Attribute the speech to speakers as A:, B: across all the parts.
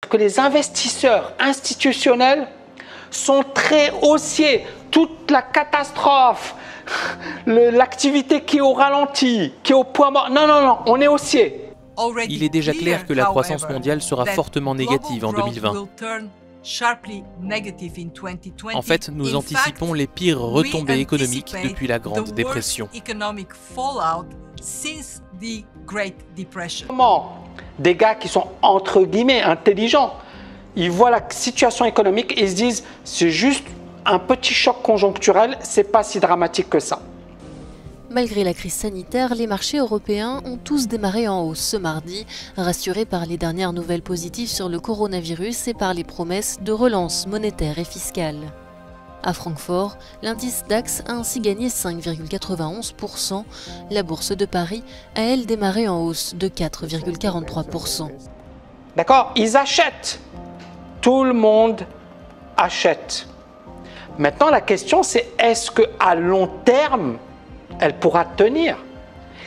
A: Que les investisseurs institutionnels sont très haussiers. Toute la catastrophe, l'activité qui est au ralenti, qui est au point mort. Non, non, non, on est haussier.
B: Il est déjà clair que la croissance mondiale sera fortement négative en 2020. En fait, nous anticipons les pires retombées économiques depuis la Grande Dépression.
A: Comment des gars qui sont entre guillemets intelligents, ils voient la situation économique et ils se disent c'est juste un petit choc conjoncturel, c'est pas si dramatique que ça.
C: Malgré la crise sanitaire, les marchés européens ont tous démarré en hausse ce mardi, rassurés par les dernières nouvelles positives sur le coronavirus et par les promesses de relance monétaire et fiscale. À Francfort, l'indice DAX a ainsi gagné 5,91%. La bourse de Paris a, elle, démarré en hausse de 4,43%.
A: D'accord? Ils achètent. Tout le monde achète. Maintenant, la question, c'est est-ce qu'à long terme, elle pourra tenir?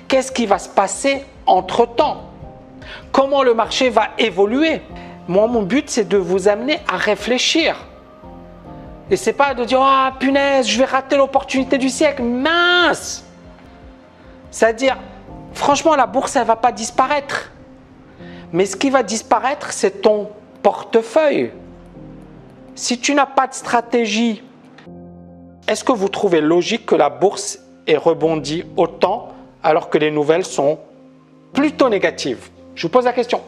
A: Qu'est-ce qui va se passer entre-temps? Comment le marché va évoluer? Moi, mon but, c'est de vous amener à réfléchir. Et c'est pas de dire « Ah, punaise, je vais rater l'opportunité du siècle. Mince !» C'est-à-dire, franchement, la bourse, elle ne va pas disparaître. Mais ce qui va disparaître, c'est ton portefeuille. Si tu n'as pas de stratégie, est-ce que vous trouvez logique que la bourse ait rebondi autant alors que les nouvelles sont plutôt négatives? Je vous pose la question.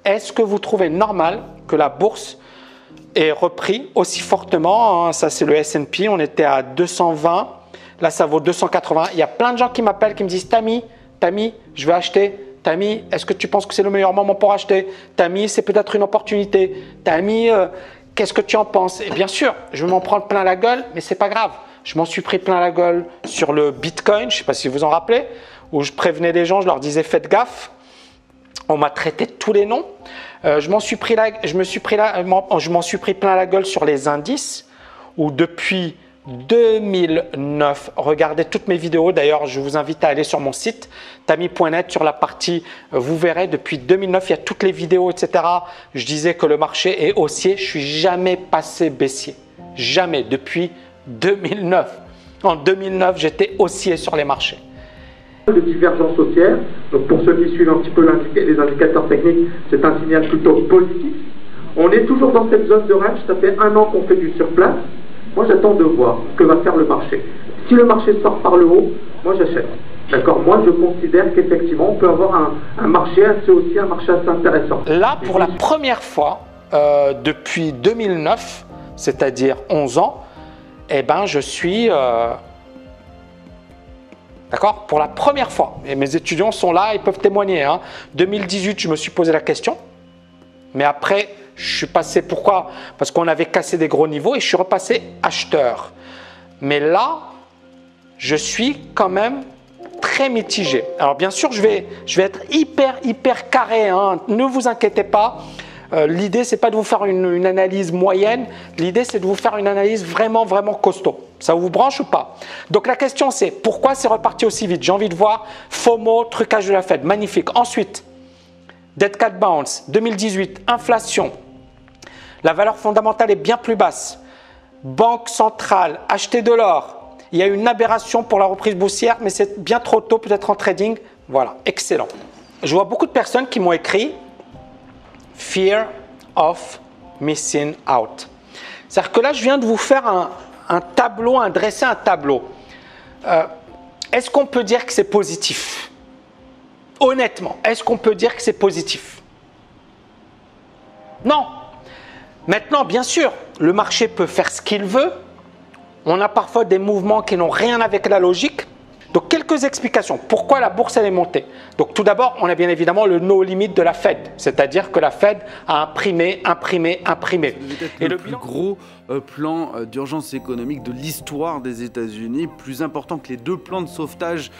A: Est-ce que vous trouvez normal que la bourse ait repris aussi fortement? Ça, c'est le S&P. On était à 220. Là, ça vaut 280. Il y a plein de gens qui m'appellent, qui me disent « Tammy, je vais acheter. Tammy, est-ce que tu penses que c'est le meilleur moment pour acheter? Tammy, c'est peut-être une opportunité. Tammy, qu'est-ce que tu en penses ?» Et bien sûr, je vais m'en prendre plein la gueule, mais c'est pas grave. Je m'en suis pris plein la gueule sur le Bitcoin, je ne sais pas si vous en rappelez, où je prévenais les gens, je leur disais « Faites gaffe ». On m'a traité de tous les noms. Je m'en suis pris plein la gueule sur les indices, où depuis 2009, regardez toutes mes vidéos. D'ailleurs, je vous invite à aller sur mon site tammy.net sur la partie, vous verrez, depuis 2009, il y a toutes les vidéos, etc. Je disais que le marché est haussier. Je ne suis jamais passé baissier. Jamais, depuis 2009. En 2009, j'étais haussier sur les marchés.
D: De divergence haussière, donc pour ceux qui suivent un petit peu les indicateurs techniques, c'est un signal plutôt positif. On est toujours dans cette zone de range, ça fait 1 an qu'on fait du surplace. Moi j'attends de voir ce que va faire le marché. Si le marché sort par le haut, moi j'achète. D'accord? Moi je considère qu'effectivement on peut avoir un marché assez haussier, un marché assez intéressant.
A: Là, pour la première fois depuis 2009, c'est-à-dire 11 ans, eh ben je suis... D'accord? Pour la première fois, et mes étudiants sont là, ils peuvent témoigner. Hein. 2018, je me suis posé la question, mais après, je suis passé, pourquoi? Parce qu'on avait cassé des gros niveaux et je suis repassé acheteur. Mais là, je suis quand même très mitigé. Alors bien sûr, je vais être hyper carré, hein. Ne vous inquiétez pas. L'idée, c'est pas de vous faire une analyse moyenne. L'idée, c'est de vous faire une analyse vraiment costaud. Ça vous branche ou pas? Donc la question, c'est pourquoi c'est reparti aussi vite? J'ai envie de voir FOMO, trucage de la Fed. Magnifique. Ensuite, Dead Cat Bounce, 2018, inflation. La valeur fondamentale est bien plus basse. Banque centrale, acheter de l'or. Il y a une aberration pour la reprise boursière, mais c'est bien trop tôt, peut-être en trading. Voilà, excellent. Je vois beaucoup de personnes qui m'ont écrit Fear of missing out. C'est-à-dire que là, je viens de vous faire un tableau, dresser un tableau. Est-ce qu'on peut dire que c'est positif? Honnêtement, est-ce qu'on peut dire que c'est positif? Non. Maintenant, bien sûr, le marché peut faire ce qu'il veut. On a parfois des mouvements qui n'ont rien avec la logique. Donc, quelques explications. Pourquoi la bourse elle est montée? Donc, tout d'abord, on a bien évidemment le no limit de la Fed. C'est-à-dire que la Fed a imprimé.
E: Et le plus gros plan d'urgence économique de l'histoire des États-Unis, plus important que les 2 plans de sauvetage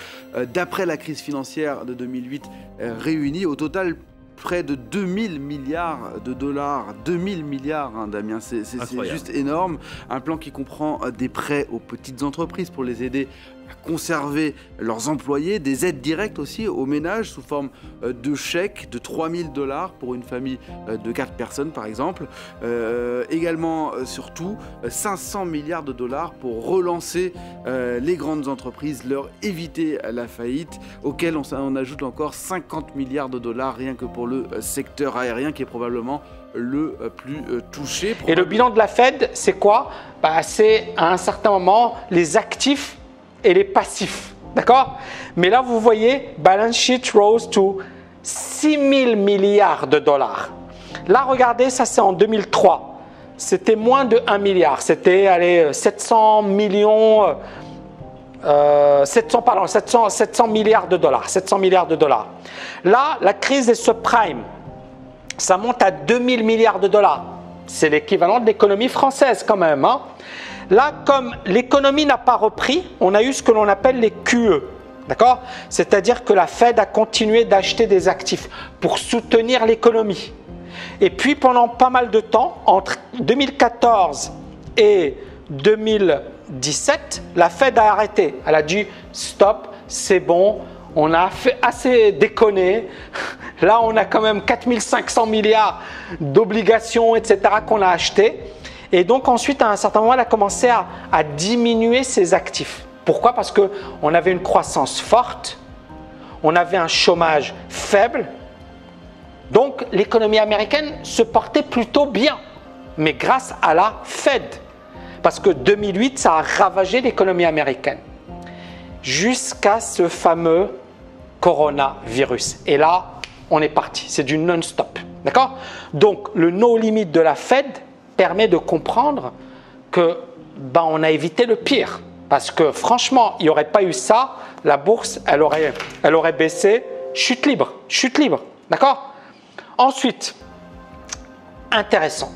E: d'après la crise financière de 2008 réunis. Au total, près de 2000 milliards de dollars. 2000 milliards, hein, Damien, c'est juste énorme. Un plan qui comprend des prêts aux petites entreprises pour les aider à conserver leurs employés, des aides directes aussi aux ménages sous forme de chèques de 3000 $ pour une famille de 4 personnes par exemple. Également, surtout, 500 milliards de dollars pour relancer les grandes entreprises, leur éviter la faillite, auquel on ajoute encore 50 milliards de dollars rien que pour le secteur aérien qui est probablement le plus touché.
A: Et le bilan de la Fed, c'est quoi? C'est à un certain moment les actifs et les passifs, d'accord? Mais là, vous voyez, balance sheet rose to 6 000 milliards de dollars. Là, regardez, ça c'est en 2003. C'était moins de 1 milliard. C'était 700 millions, 700 milliards de dollars. 700 milliards de dollars. Là, la crise des subprimes, ça monte à 2000 milliards de dollars. C'est l'équivalent de l'économie française quand même, hein? Là, comme l'économie n'a pas repris, on a eu ce que l'on appelle les QE. D'accord? C'est-à-dire que la Fed a continué d'acheter des actifs pour soutenir l'économie. Et puis, pendant pas mal de temps, entre 2014 et 2017, la Fed a arrêté. Elle a dit « Stop, c'est bon, on a fait assez déconner. Là, on a quand même 4500 milliards d'obligations, etc. qu'on a achetées. » Et donc ensuite, à un certain moment, elle a commencé à diminuer ses actifs. Pourquoi? Parce qu'on avait une croissance forte, on avait un chômage faible. Donc l'économie américaine se portait plutôt bien, mais grâce à la Fed. Parce que 2008, ça a ravagé l'économie américaine. Jusqu'à ce fameux coronavirus. Et là, on est parti. C'est du non-stop. D'accord? Donc le no limit de la Fed permet de comprendre que on a évité le pire. Parce que franchement, il n'y aurait pas eu ça, la bourse, elle aurait baissé, chute libre. D'accord? Ensuite, intéressant.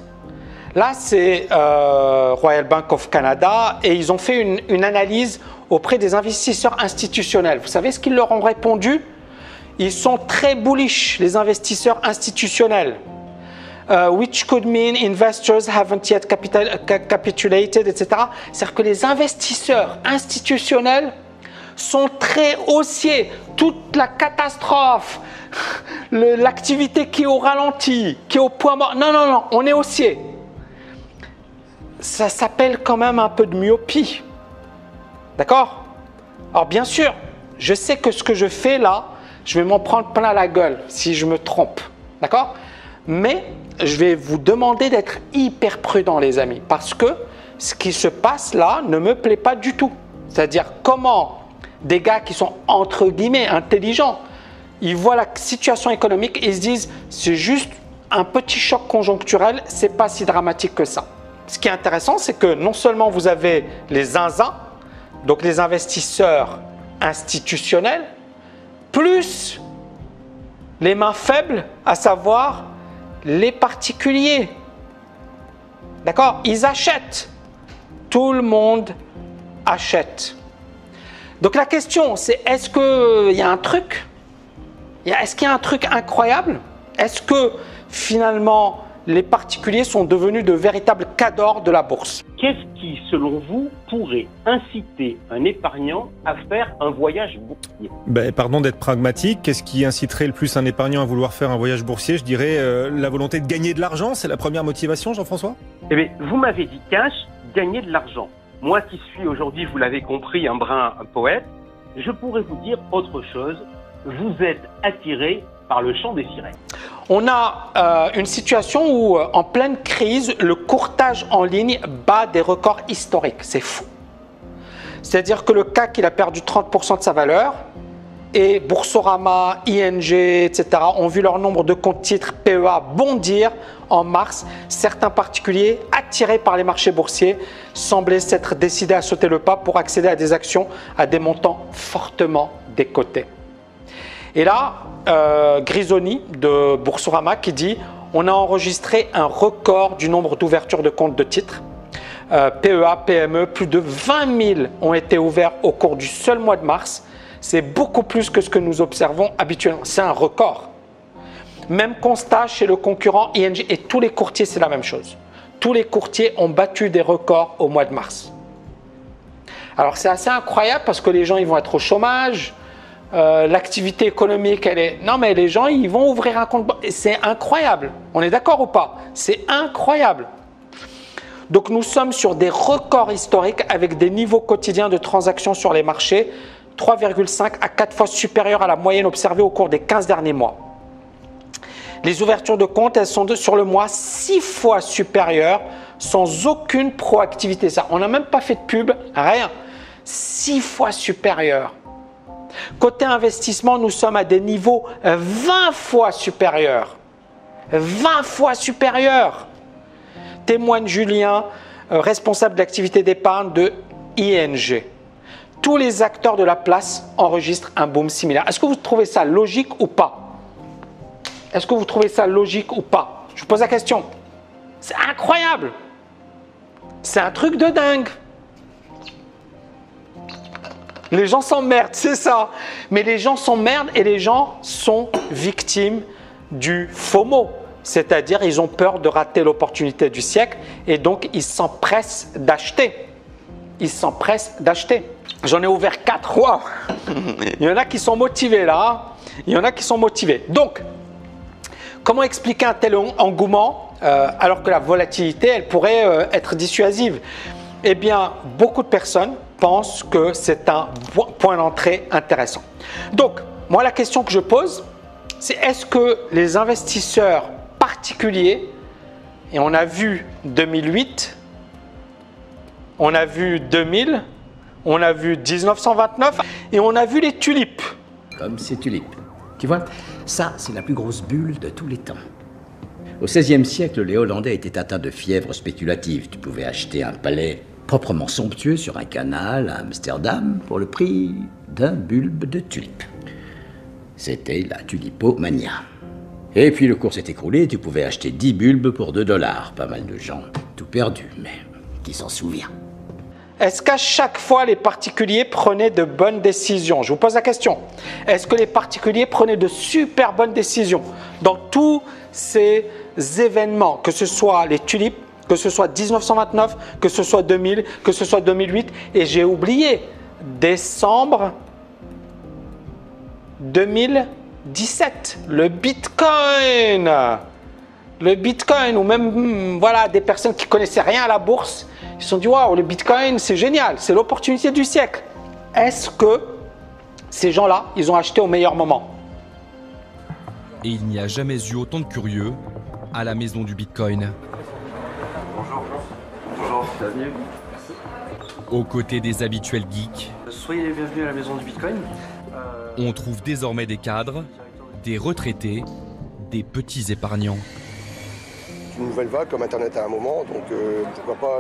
A: Là, c'est Royal Bank of Canada et ils ont fait une analyse auprès des investisseurs institutionnels. Vous savez ce qu'ils leur ont répondu? Ils sont très bullish, les investisseurs institutionnels. Which could mean investors haven't yet capitulated, etc. C'est-à-dire que les investisseurs institutionnels sont très haussiers. Toute la catastrophe, l'activité qui est au ralenti, qui est au point mort. Non, on est haussier. Ça s'appelle quand même un peu de myopie. D'accord? Alors bien sûr, je sais que ce que je fais là, je vais m'en prendre plein la gueule si je me trompe. D'accord? Mais je vais vous demander d'être hyper prudent, les amis, parce que ce qui se passe là ne me plaît pas du tout. C'est-à-dire comment des gars qui sont entre guillemets intelligents, ils voient la situation économique et ils se disent c'est juste un petit choc conjoncturel, c'est pas si dramatique que ça. Ce qui est intéressant, c'est que non seulement vous avez les zinzins, donc les investisseurs institutionnels, plus les mains faibles, à savoir les particuliers. D'accord? Ils achètent. Tout le monde achète. Donc la question, c'est est-ce qu'il y a un truc? Est-ce qu'il y a un truc incroyable? Est-ce que finalement les particuliers sont devenus de véritables cadors de la bourse?
F: Qu'est-ce qui, selon vous, pourrait inciter un épargnant à faire un voyage boursier?
G: Pardon d'être pragmatique, qu'est-ce qui inciterait le plus un épargnant à vouloir faire un voyage boursier? Je dirais la volonté de gagner de l'argent, c'est la première motivation, Jean-François?
F: Eh bien, vous m'avez dit cash, gagner de l'argent. Moi qui suis aujourd'hui, vous l'avez compris, un poète, je pourrais vous dire autre chose. Vous êtes attiré par le chant des sirènes.
A: On a une situation où, en pleine crise, le courtage en ligne bat des records historiques. C'est fou. C'est-à-dire que le CAC, il a perdu 30% de sa valeur et Boursorama, ING, etc. ont vu leur nombre de comptes titres PEA bondir en mars. Certains particuliers, attirés par les marchés boursiers, semblaient s'être décidés à sauter le pas pour accéder à des actions à des montants fortement décotés. Et là, Grisoni de Boursorama qui dit « On a enregistré un record du nombre d'ouvertures de comptes de titres. PEA, PME, plus de 20 000 ont été ouverts au cours du seul mois de mars. C'est beaucoup plus que ce que nous observons habituellement. C'est un record. Même constat chez le concurrent ING et tous les courtiers, c'est la même chose. Tous les courtiers ont battu des records au mois de mars. Alors c'est assez incroyable parce que les gens ils vont être au chômage, l'activité économique elle est... Non mais les gens ils vont ouvrir un compte, c'est incroyable. On est d'accord ou pas? C'est incroyable. Donc nous sommes sur des records historiques avec des niveaux quotidiens de transactions sur les marchés 3,5 à 4 fois supérieurs à la moyenne observée au cours des 15 derniers mois. Les ouvertures de compte, elles sont sur le mois 6 fois supérieures sans aucune proactivité. Ça, on n'a même pas fait de pub, rien. 6 fois supérieures. Côté investissement, nous sommes à des niveaux 20 fois supérieurs. 20 fois supérieurs. Témoigne Julien, responsable d'activité d'épargne de ING. Tous les acteurs de la place enregistrent un boom similaire. Est-ce que vous trouvez ça logique ou pas? Est-ce que vous trouvez ça logique ou pas? Je vous pose la question. C'est incroyable. C'est un truc de dingue. Les gens s'emmerdent, c'est ça. Mais les gens s'emmerdent et les gens sont victimes du FOMO. C'est-à-dire, ils ont peur de rater l'opportunité du siècle et donc ils s'empressent d'acheter. Ils s'empressent d'acheter. J'en ai ouvert 4. Wow. Il y en a qui sont motivés là. Il y en a qui sont motivés. Donc, comment expliquer un tel engouement alors que la volatilité, elle pourrait être dissuasive? Eh bien, beaucoup de personnes pensent que c'est un point d'entrée intéressant. Donc, moi, la question que je pose, c'est est-ce que les investisseurs particuliers, et on a vu 2008, on a vu 2000, on a vu 1929 et on a vu les tulipes.
H: Comme ces tulipes. Tu vois, ça, c'est la plus grosse bulle de tous les temps. Au XVIe siècle, les Hollandais étaient atteints de fièvre spéculative. Tu pouvais acheter un palais proprement somptueux sur un canal à Amsterdam pour le prix d'un bulbe de tulipe. C'était la tulipomania. Et puis le cours s'est écroulé, tu pouvais acheter 10 bulbes pour $2. Pas mal de gens, tout perdu, mais qui s'en souvient?
A: Est-ce qu'à chaque fois, les particuliers prenaient de bonnes décisions? Je vous pose la question. Est-ce que les particuliers prenaient de super bonnes décisions dans tous ces événements, que ce soit les tulipes, que ce soit 1929, que ce soit 2000, que ce soit 2008? Et j'ai oublié, décembre 2017, le Bitcoin. Le Bitcoin, ou même voilà, des personnes qui ne connaissaient rien à la bourse, ils se sont dit waouh, le Bitcoin c'est génial, c'est l'opportunité du siècle. Est-ce que ces gens-là, ils ont acheté au meilleur moment?
I: Et il n'y a jamais eu autant de curieux à la maison du Bitcoin.
J: Bonjour. Bonjour, bienvenue.
I: Aux côtés des habituels geeks,
J: soyez les bienvenus à la maison du Bitcoin.
I: On trouve désormais des cadres, des retraités, des petits épargnants.
K: Une nouvelle vague comme Internet à un moment, donc pourquoi pas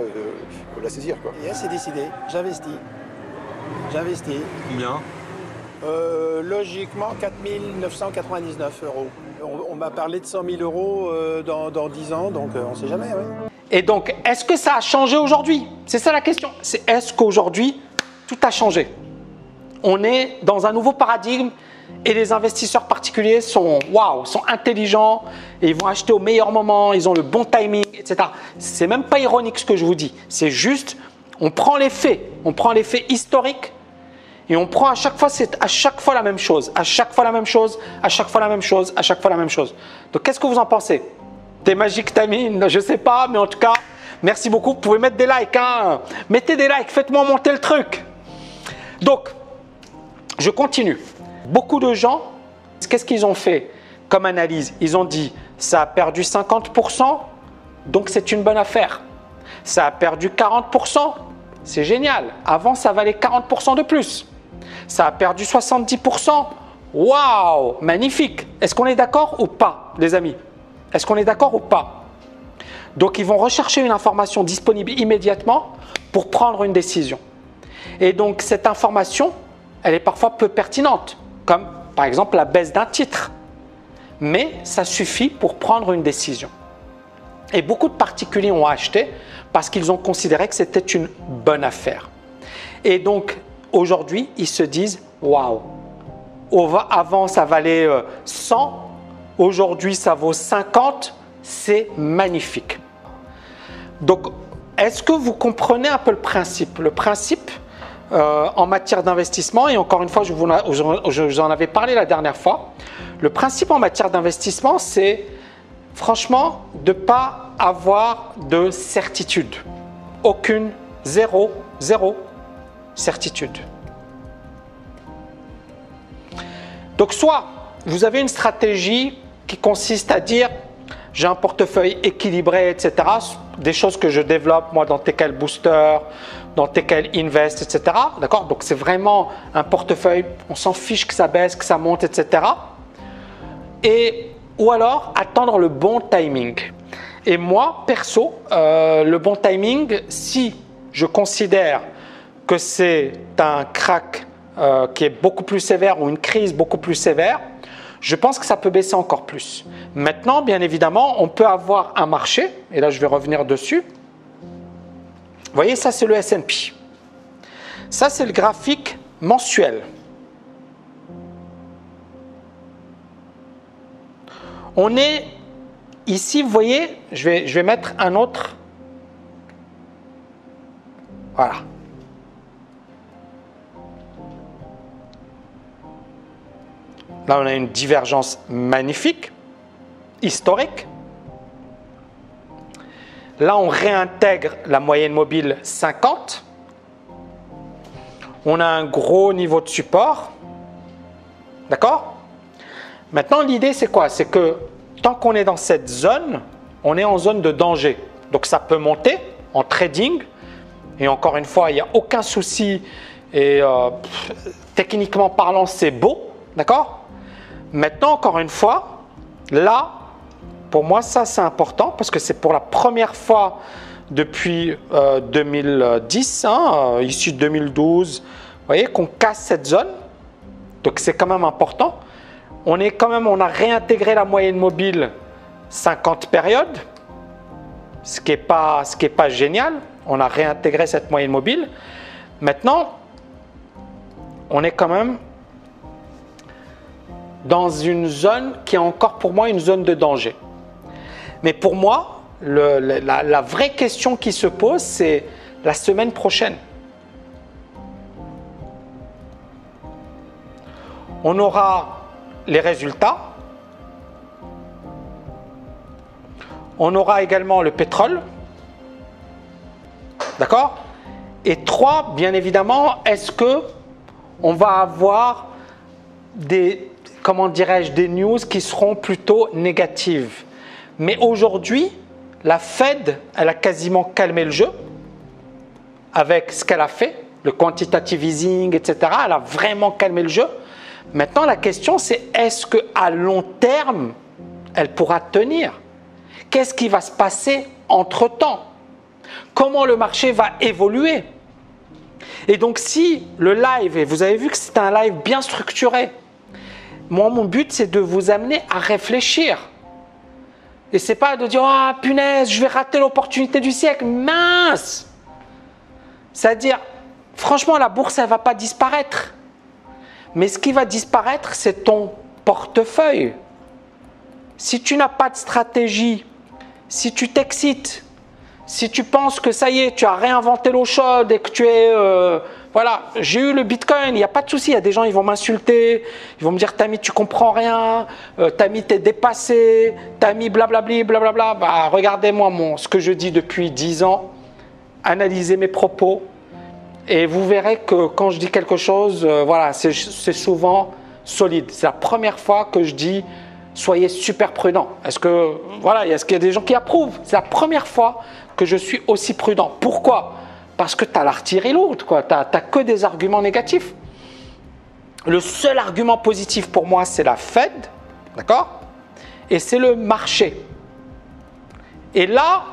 K: la saisir, quoi.
L: Et c'est décidé, j'investis. J'investis.
J: Combien
L: Logiquement, 4 999 €. On m'a parlé de 100 000 € dans 10 ans, donc on ne sait jamais. Ouais.
A: Et donc, est-ce que ça a changé aujourd'hui? C'est ça la question. C'est est-ce qu'aujourd'hui, tout a changé? On est dans un nouveau paradigme et les investisseurs particuliers sont intelligents et ils vont acheter au meilleur moment, ils ont le bon timing, etc. C'est même pas ironique ce que je vous dis. C'est juste, on prend les faits historiques et on prend à chaque fois, c'est à chaque fois la même chose, à chaque fois la même chose, à chaque fois la même chose, à chaque fois la même chose. Donc, qu'est-ce que vous en pensez? Des magiques Tamine, je sais pas, mais en tout cas, merci beaucoup. Vous pouvez mettre des likes, hein. Mettez des likes, faites-moi monter le truc. Donc, je continue. Beaucoup de gens, qu'est-ce qu'ils ont fait comme analyse? Ils ont dit, ça a perdu 50%, donc c'est une bonne affaire. Ça a perdu 40%, c'est génial. Avant, ça valait 40% de plus. Ça a perdu 70%, waouh, magnifique. Est-ce qu'on est d'accord ou pas, les amis? Est-ce qu'on est d'accord ou pas? Donc, ils vont rechercher une information disponible immédiatement pour prendre une décision. Et donc, cette information, elle est parfois peu pertinente, comme par exemple la baisse d'un titre. Mais ça suffit pour prendre une décision. Et beaucoup de particuliers ont acheté parce qu'ils ont considéré que c'était une bonne affaire. Et donc, aujourd'hui, ils se disent « Waouh, avant ça valait 100, Aujourd'hui, ça vaut 50. C'est magnifique. Donc, est-ce que vous comprenez un peu le principe? Le principe en matière d'investissement, et encore une fois, je vous en avais parlé la dernière fois, le principe en matière d'investissement, c'est franchement de ne pas avoir de certitude. Aucune, zéro certitude. Donc soit vous avez une stratégie qui consiste à dire j'ai un portefeuille équilibré, etc. Des choses que je développe moi dans TKL Booster, dans TKL Invest, etc. D'accord? Donc c'est vraiment un portefeuille, on s'en fiche que ça baisse, que ça monte, etc. Ou alors attendre le bon timing. Et moi, perso, le bon timing, si je considère que c'est un crack qui est beaucoup plus sévère ou une crise beaucoup plus sévère, je pense que ça peut baisser encore plus. Maintenant, bien évidemment, on peut avoir un marché, et là je vais revenir dessus. Vous voyez, ça c'est le S&P. Ça c'est le graphique mensuel. On est ici, vous voyez, je vais mettre un autre. Voilà. Là, on a une divergence magnifique, historique. Là, on réintègre la moyenne mobile 50. On a un gros niveau de support. D'accord? Maintenant, l'idée, c'est quoi? C'est que tant qu'on est dans cette zone, on est en zone de danger. Donc, ça peut monter en trading. Et encore une fois, il n'y a aucun souci. Et techniquement parlant, c'est beau. D'accord? Maintenant, encore une fois, là, pour moi, ça, c'est important parce que c'est pour la première fois depuis 2010, ici 2012, vous voyez, qu'on casse cette zone. Donc, c'est quand même important. On a réintégré la moyenne mobile 50 périodes, ce qui n'est pas génial. On a réintégré cette moyenne mobile. Maintenant, on est quand même dans une zone qui est encore pour moi une zone de danger. Mais pour moi, la vraie question qui se pose, c'est la semaine prochaine. On aura les résultats. On aura également le pétrole. D'accord? Et 3, bien évidemment, est-ce que on va avoir des, comment dirais-je, des news qui seront plutôt négatives? Mais aujourd'hui, la Fed, elle a quasiment calmé le jeu avec ce qu'elle a fait, le quantitative easing, etc. Elle a vraiment calmé le jeu. Maintenant, la question, c'est est-ce qu'à long terme, elle pourra tenir? Qu'est-ce qui va se passer entre-temps? Comment le marché va évoluer? Et donc, si le live, et vous avez vu que c'est un live bien structuré, moi, mon but, c'est de vous amener à réfléchir. Et c'est pas de dire « Ah, oh, punaise, je vais rater l'opportunité du siècle. » Mince! C'est-à-dire, franchement, la bourse, elle ne va pas disparaître. Mais ce qui va disparaître, c'est ton portefeuille. Si tu n'as pas de stratégie, si tu t'excites, si tu penses que ça y est, tu as réinventé l'eau chaude et que tu es... voilà, j'ai eu le Bitcoin, il n'y a pas de souci. Il y a des gens, ils vont m'insulter, ils vont me dire « Tami, tu comprends rien, Tami, t'es dépassé, Tami, blablabli, blablabla. » Bah, regardez-moi ce que je dis depuis 10 ans, analysez mes propos et vous verrez que quand je dis quelque chose, voilà, c'est souvent solide. C'est la première fois que je dis « Soyez super prudent ». Est-ce que, voilà, est-ce qu'il y a des gens qui approuvent? C'est la première fois que je suis aussi prudent. Pourquoi? Parce que tu as l'artillerie lourde, tu n'as que des arguments négatifs. Le seul argument positif pour moi, c'est la Fed, d'accord? Et c'est le marché. Et là,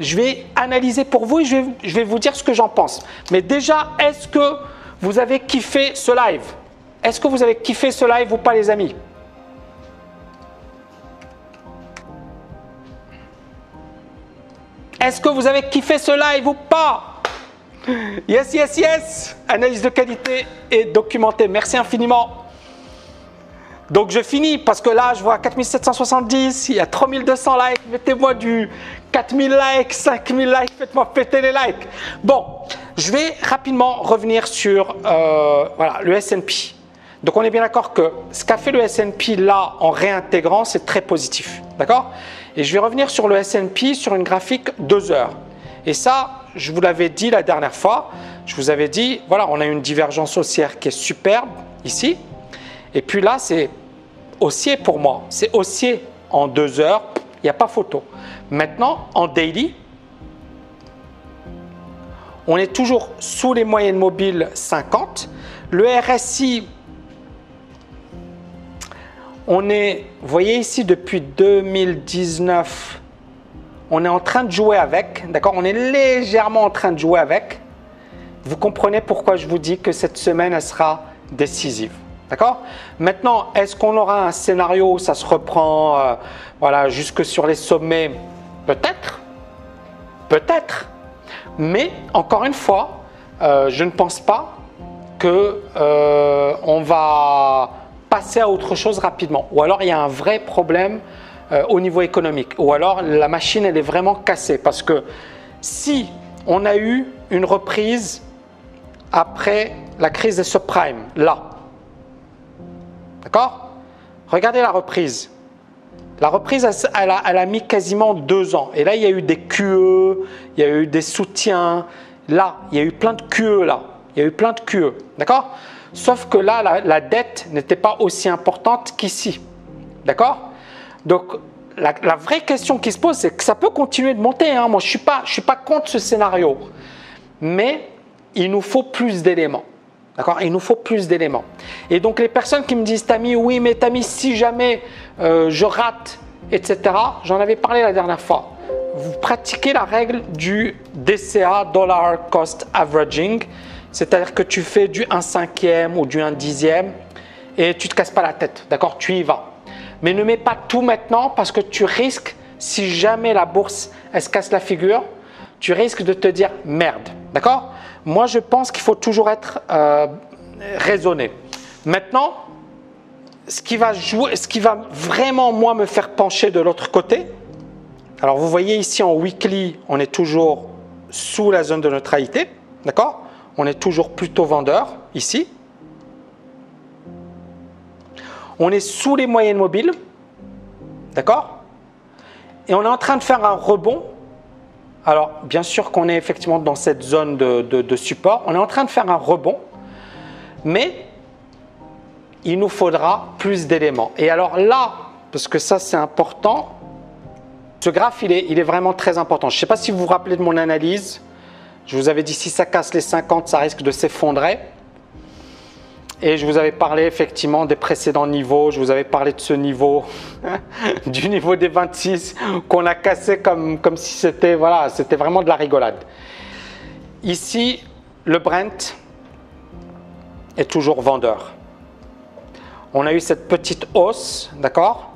A: je vais analyser pour vous et je vais vous dire ce que j'en pense. Mais déjà, est-ce que vous avez kiffé ce live? Est-ce que vous avez kiffé ce live ou pas, les amis? Est-ce que vous avez kiffé ce live ou pas? Yes, yes, yes. Analyse de qualité et documentée. Merci infiniment. Donc je finis parce que là je vois 4770, il y a 3200 likes, mettez-moi du 4000 likes, 5000 likes, faites-moi péter les likes. Bon, je vais rapidement revenir sur voilà, le S&P. Donc on est bien d'accord que ce qu'a fait le S&P là en réintégrant, c'est très positif. D'accord? Et je vais revenir sur le S&P sur une graphique 2 heures. Et ça, je vous l'avais dit la dernière fois, je vous avais dit, voilà, on a une divergence haussière qui est superbe ici. Et puis là, c'est haussier pour moi. C'est haussier en 2 heures, il n'y a pas photo. Maintenant, en daily, on est toujours sous les moyennes mobiles 50. Le RSI, on est, vous voyez ici, depuis 2019, on est en train de jouer avec, d'accord? On est légèrement en train de jouer avec. Vous comprenez pourquoi je vous dis que cette semaine, elle sera décisive. D'accord? Maintenant, est-ce qu'on aura un scénario où ça se reprend voilà, jusque sur les sommets? Peut-être. Peut-être. Mais, encore une fois, je ne pense pas qu'on va passer à autre chose rapidement. Ou alors, il y a un vrai problème au niveau économique. Ou alors, la machine, elle est vraiment cassée. Parce que si on a eu une reprise après la crise des subprimes, là, d'accord? Regardez la reprise. La reprise, elle a mis quasiment 2 ans. Et là, il y a eu des QE, il y a eu des soutiens. Là, il y a eu plein de QE là. Il y a eu plein de QE. D'accord? Sauf que là, la dette n'était pas aussi importante qu'ici. D'accord? Donc, la vraie question qui se pose, c'est que ça peut continuer de monter. Hein. Moi, je suis pas contre ce scénario. Mais il nous faut plus d'éléments. D'accord? Il nous faut plus d'éléments. Et donc, les personnes qui me disent, Tammy, oui, mais Tammy, si jamais je rate, etc., j'en avais parlé la dernière fois. Vous pratiquez la règle du DCA, Dollar Cost Averaging, c'est-à-dire que tu fais du 1/5 ou du 1/10 et tu ne te casses pas la tête. D'accord? Tu y vas. Mais ne mets pas tout maintenant parce que tu risques, si jamais la bourse, elle se casse la figure, tu risques de te dire merde. D'accord? Moi, je pense qu'il faut toujours être raisonné. Maintenant, ce qui va vraiment, moi, me faire pencher de l'autre côté, alors vous voyez ici en weekly, on est toujours sous la zone de neutralité. D'accord? On est toujours plutôt vendeur ici. On est sous les moyennes mobiles. D'accord? Et on est en train de faire un rebond. Alors, bien sûr qu'on est effectivement dans cette zone de support. On est en train de faire un rebond, mais il nous faudra plus d'éléments. Et alors là, parce que ça c'est important, ce graphe il est vraiment très important. Je ne sais pas si vous vous rappelez de mon analyse. Je vous avais dit si ça casse les 50, ça risque de s'effondrer. Et je vous avais parlé effectivement des précédents niveaux. Je vous avais parlé de ce niveau, du niveau des 26 qu'on a cassé comme si c'était voilà, c'était vraiment de la rigolade. Ici, le Brent est toujours vendeur. On a eu cette petite hausse, d'accord?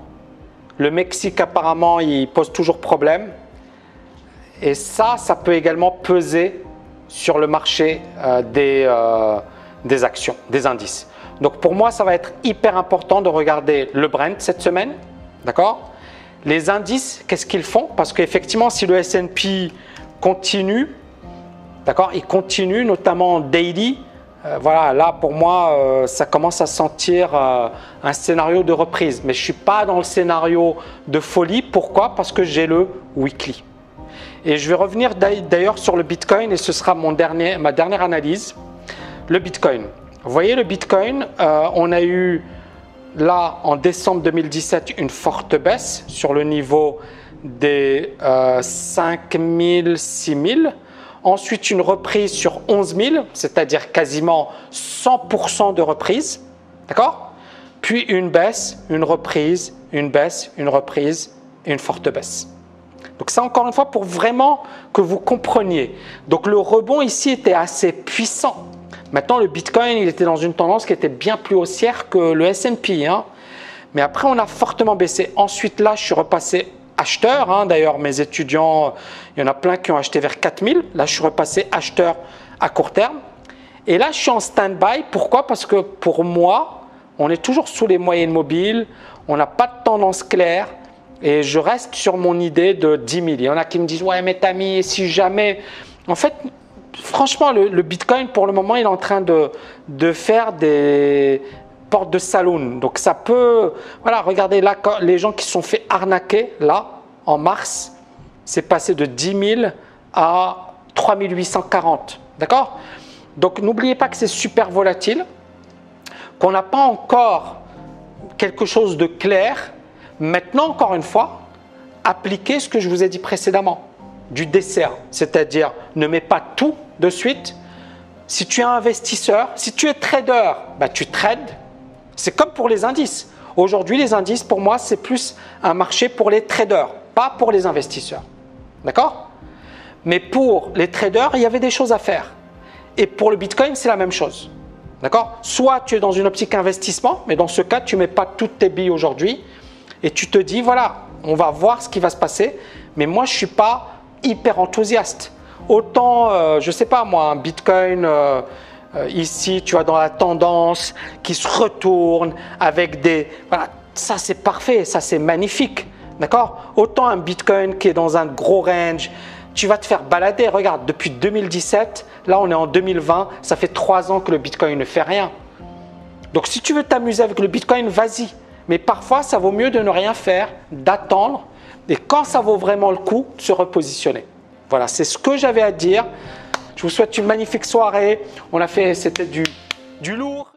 A: Le Mexique apparemment, il pose toujours problème. Et ça peut également peser sur le marché des actions, des indices. Donc pour moi, ça va être hyper important de regarder le Brent cette semaine, d'accord? Les indices, qu'est-ce qu'ils font? Parce qu'effectivement, si le S&P continue, d'accord, il continue notamment en daily, voilà, là pour moi, ça commence à sentir un scénario de reprise. Mais je ne suis pas dans le scénario de folie. Pourquoi? Parce que j'ai le weekly. Et je vais revenir d'ailleurs sur le Bitcoin et ce sera ma dernière analyse. Le Bitcoin. Vous voyez le Bitcoin, on a eu là en décembre 2017 une forte baisse sur le niveau des 5000, 6000. Ensuite une reprise sur 11 000, c'est-à-dire quasiment 100% de reprise. D'accord? Puis une baisse, une reprise, une baisse, une reprise et une forte baisse. Donc ça encore une fois pour vraiment que vous compreniez. Donc le rebond ici était assez puissant. Maintenant le Bitcoin il était dans une tendance qui était bien plus haussière que le S&P. Hein. Mais après on a fortement baissé. Ensuite là je suis repassé acheteur. Hein. D'ailleurs mes étudiants, il y en a plein qui ont acheté vers 4000. Là je suis repassé acheteur à court terme. Et là je suis en stand-by. Pourquoi? Parce que pour moi On est toujours sous les moyennes mobiles, on n'a pas de tendance claire et je reste sur mon idée de 10 000. Il y en a qui me disent « Ouais, mais t'as mis, si jamais… » En fait, franchement, le Bitcoin, pour le moment, il est en train de faire des portes de saloon. Donc ça peut… Voilà, regardez là, les gens qui se sont fait arnaquer, là, en mars, c'est passé de 10 000 à 3 840. D'accord? Donc n'oubliez pas que c'est super volatile, qu'on n'a pas encore quelque chose de clair. Maintenant, encore une fois, appliquez ce que je vous ai dit précédemment, du dessert, c'est-à-dire ne mets pas tout de suite. Si tu es investisseur, si tu es trader, bah, tu trades. C'est comme pour les indices. Aujourd'hui, les indices, pour moi, c'est plus un marché pour les traders, pas pour les investisseurs. D'accord? Mais pour les traders, il y avait des choses à faire. Et pour le Bitcoin, c'est la même chose. D'accord? Soit tu es dans une optique investissement, mais dans ce cas, tu ne mets pas toutes tes billes aujourd'hui et tu te dis, voilà, on va voir ce qui va se passer. Mais moi, je ne suis pas hyper enthousiaste. Autant, je ne sais pas moi, un Bitcoin, ici, tu vois, dans la tendance qui se retourne avec des… Voilà, ça c'est parfait, ça c'est magnifique. D'accord? Autant un Bitcoin qui est dans un gros range, tu vas te faire balader. Regarde, depuis 2017, là on est en 2020, ça fait 3 ans que le Bitcoin ne fait rien. Donc si tu veux t'amuser avec le Bitcoin, vas-y. Mais parfois, ça vaut mieux de ne rien faire, d'attendre. Et quand ça vaut vraiment le coup, de se repositionner. Voilà, c'est ce que j'avais à dire. Je vous souhaite une magnifique soirée. On a fait, c'était du lourd.